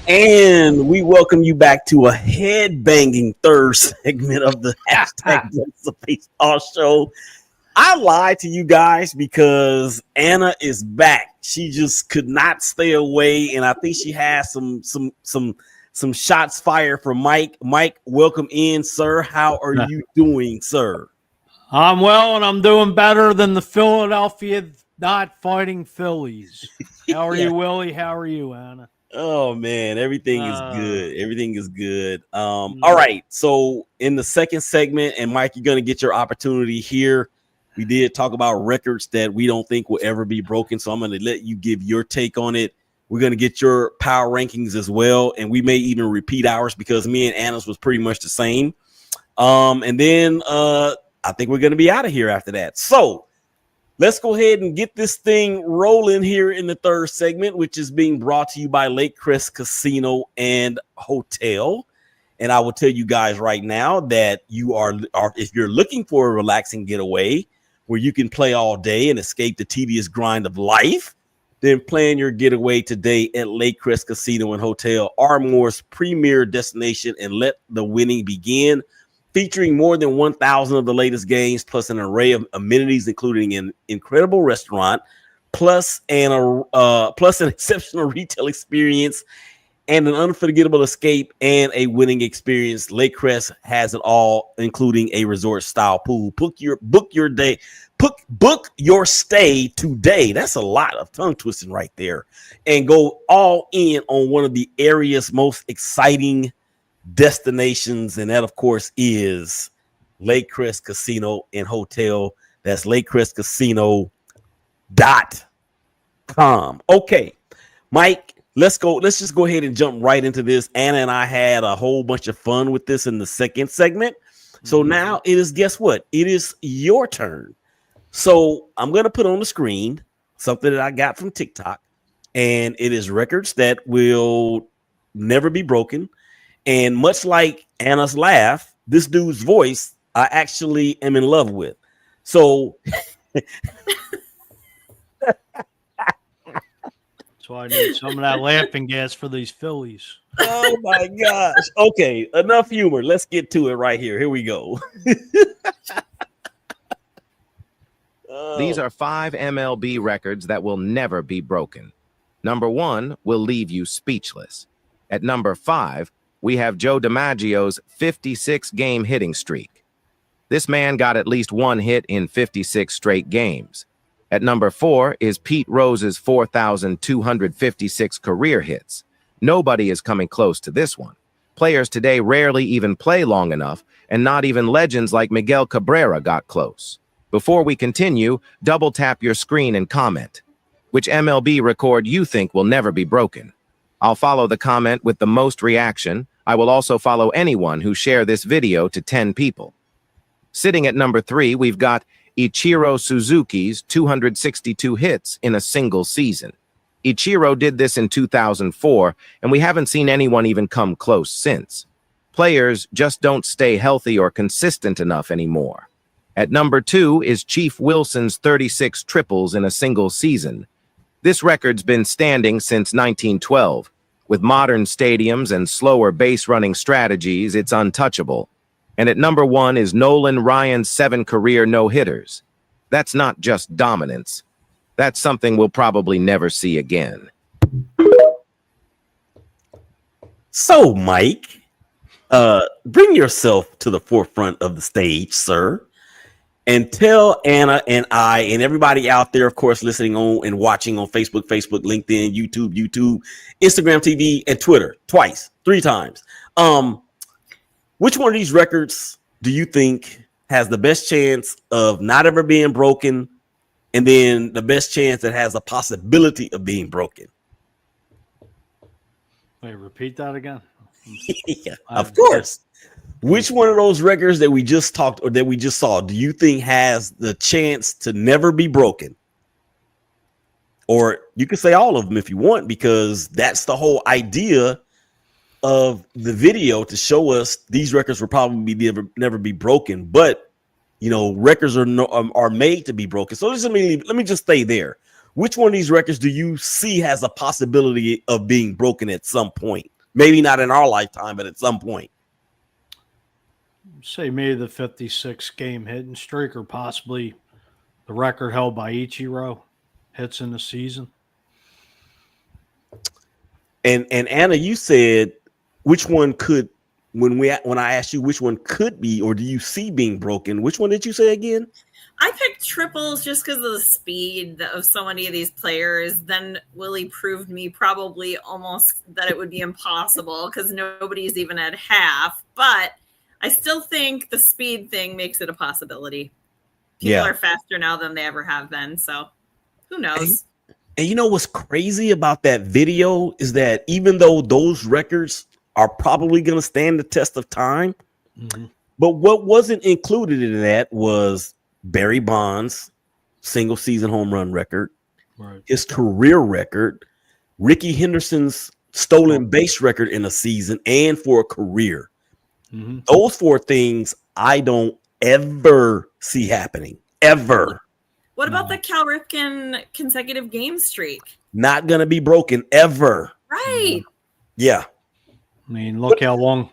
And we welcome you back to a head-banging third segment of the hashtag Blitz the Baseball Show. I lied to you guys because Anna is back. She just could not stay away, and I think she has some shots fired from Mike. Mike, welcome in, sir. How are you doing, sir? I'm well, and I'm doing better than the Philadelphia not fighting Phillies. How are you, Willie? How are you, Anna? Oh man, everything is good. Everything is good. All right. So in the second segment, and Mike, you're gonna get your opportunity here. We did talk about records that we don't think will ever be broken. So I'm gonna let you give your take on it. We're gonna get your power rankings as well, and we may even repeat ours because me and Anna's was pretty much the same. And then I think we're gonna be out of here after that. So let's go ahead and get this thing rolling here in the third segment, which is being brought to you by Lake Crest Casino and Hotel. And I will tell you guys right now that you are if you're looking for a relaxing getaway where you can play all day and escape the tedious grind of life, then plan your getaway today at Lake Crest Casino and Hotel, Ardmore's premier destination, and let the winning begin. Featuring more than 1,000 of the latest games, plus an array of amenities, including an incredible restaurant, plus an exceptional retail experience, and an unforgettable escape and a winning experience. Lake Crest has it all, including a resort-style pool. Book your stay today. That's a lot of tongue twisting right there, and go all in on one of the area's most exciting destinations, and that of course is Lake Crest Casino and Hotel. That's lakecrestcasino.com. Okay, Mike, let's just go ahead and jump right into this. Anna and I had a whole bunch of fun with this in the second segment, so now it is, guess what, it is your turn. So I'm going to put on the screen something that I got from TikTok, and it is records that will never be broken. And much like Anna's laugh, this dude's voice, I actually am in love with. So that's why I need some of that laughing gas for these Phillies. Oh my gosh. Okay, enough humor. Let's get to it right here. Here we go. These are 5 MLB records that will never be broken. Number 1 will leave you speechless. At number 5, we have Joe DiMaggio's 56-game hitting streak. This man got at least one hit in 56 straight games. At number 4 is Pete Rose's 4,256 career hits. Nobody is coming close to this one. Players today rarely even play long enough, and not even legends like Miguel Cabrera got close. Before we continue, double tap your screen and comment. Which MLB record you think will never be broken? I'll follow the comment with the most reaction. I will also follow anyone who share this video to 10 people. Sitting at number 3, we've got Ichiro Suzuki's 262 hits in a single season. Ichiro did this in 2004, and we haven't seen anyone even come close since. Players just don't stay healthy or consistent enough anymore. At number 2 is Chief Wilson's 36 triples in a single season. This record's been standing since 1912. With modern stadiums and slower base-running strategies, it's untouchable. And at number 1 is Nolan Ryan's 7 career no-hitters. That's not just dominance. That's something we'll probably never see again. So, Mike, bring yourself to the forefront of the stage, sir, and tell Anna and I and everybody out there, of course, listening on and watching on Facebook, LinkedIn, YouTube, Instagram TV, and Twitter twice, 3 times. Which one of these records do you think has the best chance of not ever being broken, and then the best chance that has a possibility of being broken? Wait, repeat that again? Yeah, of course. Which one of those records that we just talked or that we just saw do you think has the chance to never be broken? Or you can say all of them if you want, because that's the whole idea of the video, to show us these records will probably never be broken. But you know, records are made to be broken. So let me just stay there. Which one of these records do you see has a possibility of being broken at some point? Maybe not in our lifetime, but at some point. Say maybe the 56 game hitting streak, or possibly the record held by Ichiro hits in the season. And Anna, you said which one could, when I asked you which one could be, or do you see being broken? Which one did you say again? I picked triples just because of the speed of so many of these players. Then Willie proved me probably almost that it would be impossible because nobody's even at half. But I still think the speed thing makes it a possibility. People are faster now than they ever have been. So who knows? And you know what's crazy about that video is that even though those records are probably going to stand the test of time, but what wasn't included in that was Barry Bonds' single season home run record, his career record, Ricky Henderson's stolen base record in a season and for a career. Those 4 things I don't ever see happening, ever. What about the Cal Ripken consecutive game streak? Not going to be broken ever. Right. Yeah. I mean, look how long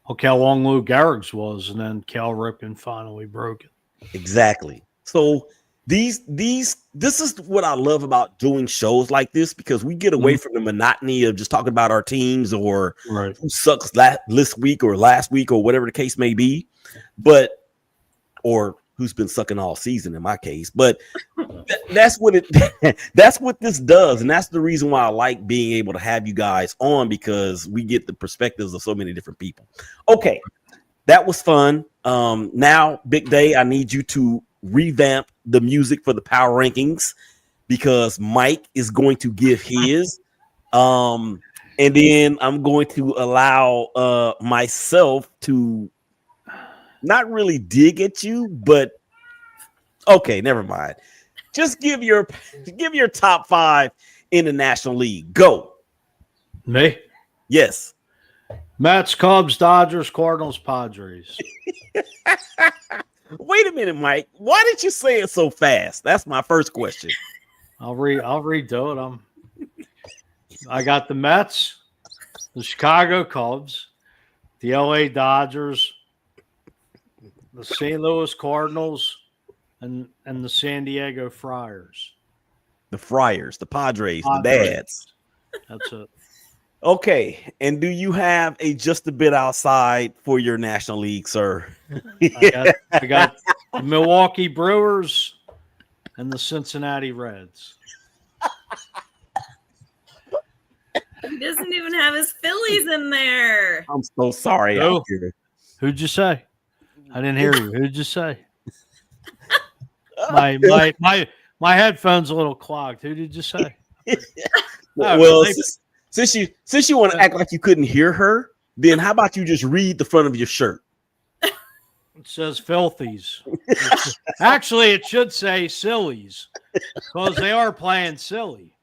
Lou Gehrig's was, and then Cal Ripken finally broke it. Exactly. So this is what I love about doing shows like this, because we get away from the monotony of just talking about our teams or who sucks this week or last week or whatever the case may be, or who's been sucking all season in my case. But that's what this does, and that's the reason why I like being able to have you guys on, because we get the perspectives of so many different people. Okay, that was fun. Now, Big Day, I need you to revamp the music for the power rankings, because Mike is going to give his, and then I'm going to allow myself to not really dig at you, but okay, never mind. Just give your top 5 in the National League. Go. Me? Yes. Mets, Cubs, Dodgers, Cardinals, Padres. Wait a minute, Mike. Why did you say it so fast? That's my first question. I'll redo it. I got the Mets, the Chicago Cubs, the LA Dodgers, the St. Louis Cardinals, and the San Diego Friars. The Friars, the Padres, the Dads. That's it. Okay, and do you have a just a bit outside for your National League, sir? I got the Milwaukee Brewers and the Cincinnati Reds. He doesn't even have his Phillies in there. I'm so sorry. Who'd you say? I didn't hear you. Who'd you say? My headphone's a little clogged. Who did you say? Well, since you want to act like you couldn't hear her, then how about you just read the front of your shirt? It says filthies. Actually, it should say sillies, because they are playing silly.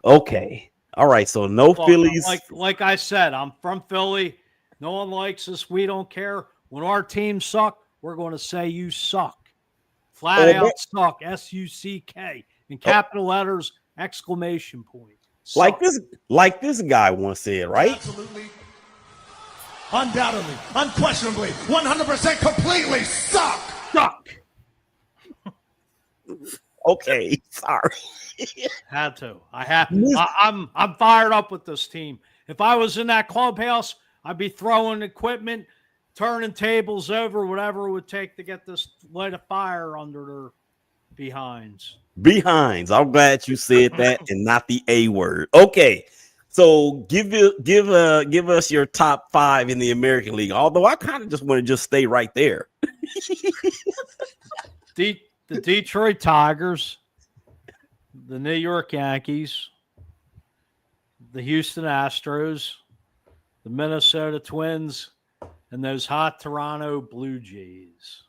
Okay. All right. So no Phillies. Like I said, I'm from Philly. No one likes us. We don't care. When our teams suck, we're going to say you suck. Flat out suck. S-U-C-K. In capital letters, exclamation point. Suck. Like this guy once said, right? Absolutely. Undoubtedly. Unquestionably. 100% completely suck. Suck. Okay. Sorry. Had to. I'm fired up with this team. If I was in that clubhouse, I'd be throwing equipment, turning tables over, whatever it would take to get this light a fire under their behinds. Behinds. I'm glad you said that and not the A word. Okay. So give us your top 5 in the American League. Although I kind of just want to just stay right there. The Detroit Tigers, the New York Yankees, the Houston Astros, the Minnesota Twins, and those hot Toronto Blue Jays.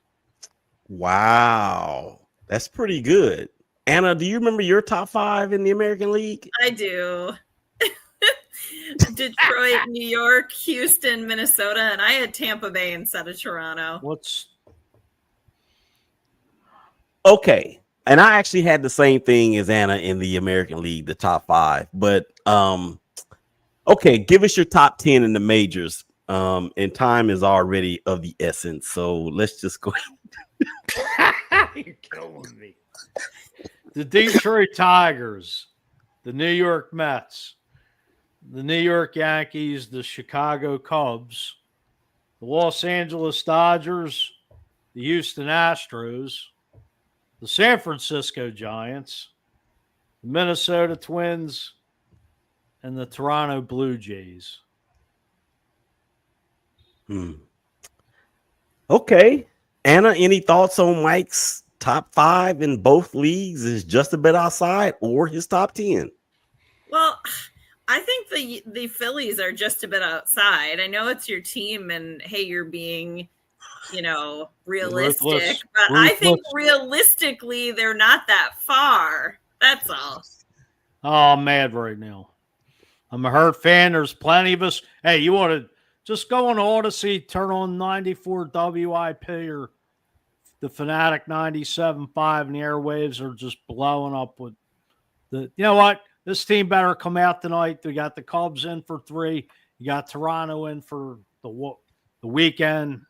Wow. That's pretty good. Anna, do you remember your top 5 in the American League? I do. Detroit, New York, Houston, Minnesota, and I had Tampa Bay instead of Toronto. Okay. And I actually had the same thing as Anna in the American League, the top 5. But Okay, give us your top 10 in the majors. And time is already of the essence. So let's just go. You're killing me. The Detroit Tigers, the New York Mets, the New York Yankees, the Chicago Cubs, the Los Angeles Dodgers, the Houston Astros, the San Francisco Giants, the Minnesota Twins, and the Toronto Blue Jays. Okay. Anna, any thoughts on Mike's top 5 in both leagues? Is just a bit outside or his top 10? Well, I think the Phillies are just a bit outside. I know it's your team, and hey, you're being, realistic. But I think realistically, they're not that far. That's all. Oh, I'm mad right now. I'm a Hurt fan. There's plenty of us. Hey, you want to just go on Odyssey, turn on 94 WIP or the Fanatic 97.5, and the airwaves are just blowing up with the. You know what? This team better come out tonight. We got the Cubs in for 3. You got Toronto in for the weekend.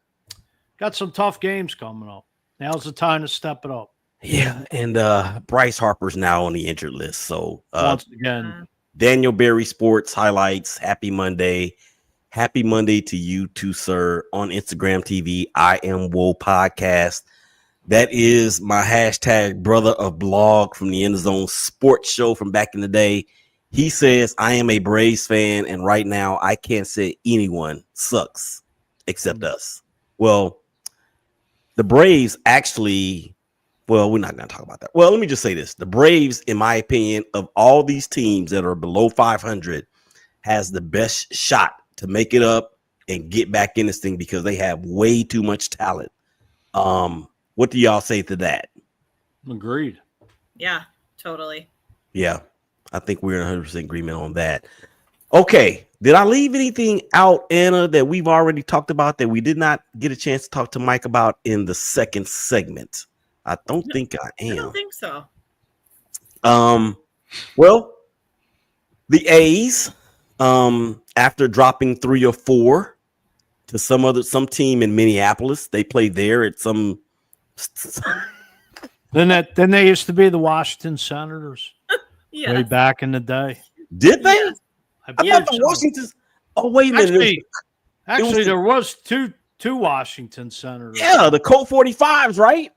Got some tough games coming up. Now's the time to step it up. Yeah, and Bryce Harper's now on the injured list. So once again, Daniel Berry Sports highlights. Happy Monday. Happy Monday to you too, sir. On Instagram TV, I Am Woe Podcast. That is my hashtag brother of blog from the End Zone Sports Show from back in the day. He says, I am a Braves fan, and right now I can't say anyone sucks except us. Well, the Braves actually, well, we're not going to talk about that. Well, let me just say this. The Braves, in my opinion, of all these teams that are below 500, has the best shot to make it up and get back in this thing because they have way too much talent. What do y'all say to that? Agreed. Yeah, totally. Yeah, I think we're in 100% agreement on that. Okay, did I leave anything out, Anna, that we've already talked about that we did not get a chance to talk to Mike about in the second segment? I don't think I am. I don't think so. Well, the A's, after dropping 3 or 4 to some team in Minneapolis, they played there at some. Then they used to be the Washington Senators. Yes. Way back in the day. Did they? Yes. I thought the Washingtons. Oh, wait a minute. Actually, there was two Washington Senators. Yeah, the Colt 45s, right?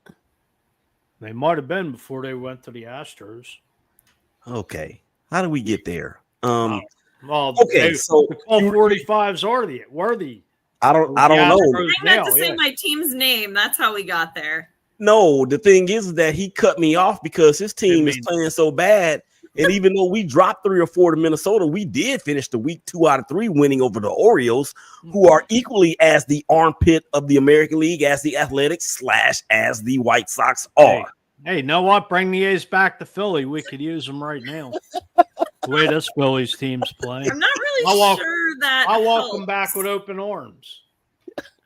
They might have been before they went to the Astros. Okay. How do we get there? Well, okay, so the Colt 45s were the. I don't know. I meant to say my team's name. That's how we got there. No, the thing is that he cut me off because his team is playing so bad. And even though we dropped 3 or 4 to Minnesota, we did finish the week 2 out of 3 winning over the Orioles, who are equally as the armpit of the American League as the Athletics / as the White Sox are. Hey, know what? Bring the A's back to Philly. We could use them right now. The way this Phillies team's playing. I'm not really sure that I'll welcome back with open arms.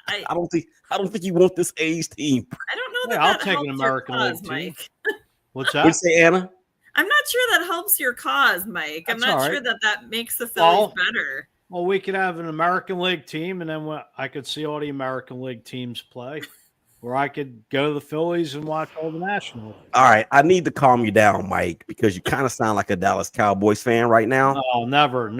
I don't think you want this A's team. I don't know that I'll that take helps an American your League cause, team. Mike. What's that? What'd you say, Anna? I'm not sure that helps your cause, Mike. I'm That's not sure that makes the Phillies better. Well, we could have an American League team, and then I could see all the American League teams play. Or I could go to the Phillies and watch all the National League. All right, I need to calm you down, Mike, because you kind of sound like a Dallas Cowboys fan right now. Oh, never.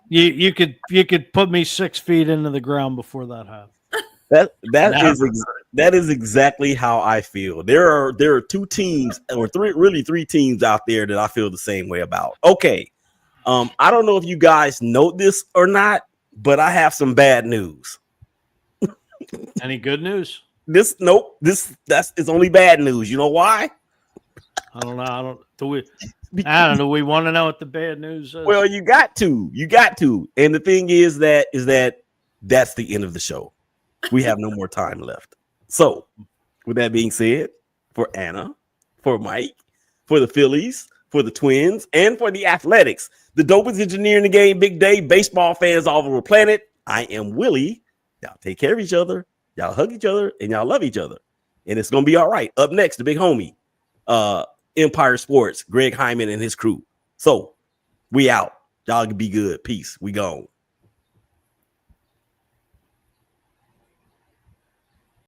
You could put me 6 feet into the ground before that happens. That is exactly how I feel. There are 2 teams or 3 teams out there that I feel the same way about. Okay, I don't know if you guys know this or not, but I have some bad news. Any good news? That's only bad news. You know why? I don't know. I don't know. We want to know what the bad news is. Well, you got to. And the thing is that's the end of the show. We have no more time left. So, with that being said, for Anna, for Mike, for the Phillies, for the Twins, and for the Athletics, the dopest engineer in the game, Big Day, baseball fans all over the planet, I am Willie. Y'all take care of each other. Y'all hug each other, and y'all love each other. And it's going to be all right. Up next, the big homie, Empire Sports, Greg Hyman and his crew. So, We out. Y'all can be good. Peace. We gone.